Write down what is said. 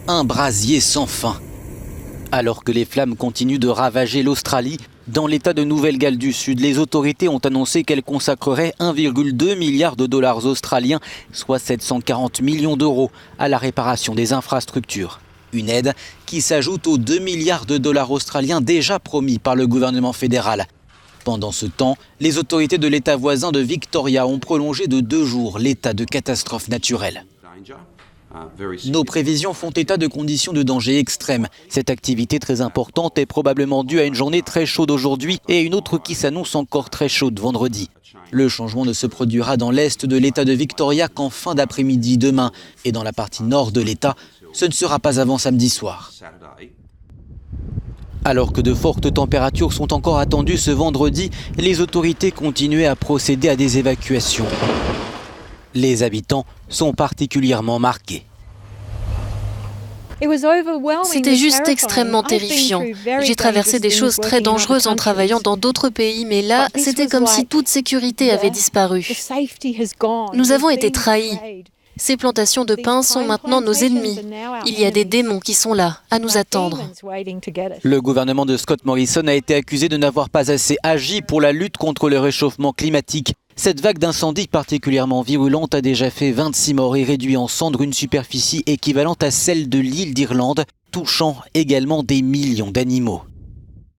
Un brasier sans fin. Alors que les flammes continuent de ravager l'Australie, dans l'État de Nouvelle-Galles du Sud, les autorités ont annoncé qu'elles consacreraient 1,2 milliard de dollars australiens, soit 740 millions d'euros, à la réparation des infrastructures. Une aide qui s'ajoute aux 2 milliards de dollars australiens déjà promis par le gouvernement fédéral. Pendant ce temps, les autorités de l'État voisin de Victoria ont prolongé de 2 jours l'état de catastrophe naturelle. Nos prévisions font état de conditions de danger extrême. Cette activité très importante est probablement due à une journée très chaude aujourd'hui et une autre qui s'annonce encore très chaude vendredi. Le changement ne se produira dans l'est de l'État de Victoria qu'en fin d'après-midi demain. Et dans la partie nord de l'État, ce ne sera pas avant samedi soir. Alors que de fortes températures sont encore attendues ce vendredi, les autorités continuaient à procéder à des évacuations. Les habitants sont particulièrement marqués. C'était juste extrêmement terrifiant. J'ai traversé des choses très dangereuses en travaillant dans d'autres pays, mais là, c'était comme si toute sécurité avait disparu. Nous avons été trahis. Ces plantations de pin sont maintenant nos ennemis. Il y a des démons qui sont là, à nous attendre. Le gouvernement de Scott Morrison a été accusé de n'avoir pas assez agi pour la lutte contre le réchauffement climatique. Cette vague d'incendies particulièrement virulente a déjà fait 26 morts et réduit en cendres une superficie équivalente à celle de l'île d'Irlande, touchant également des millions d'animaux.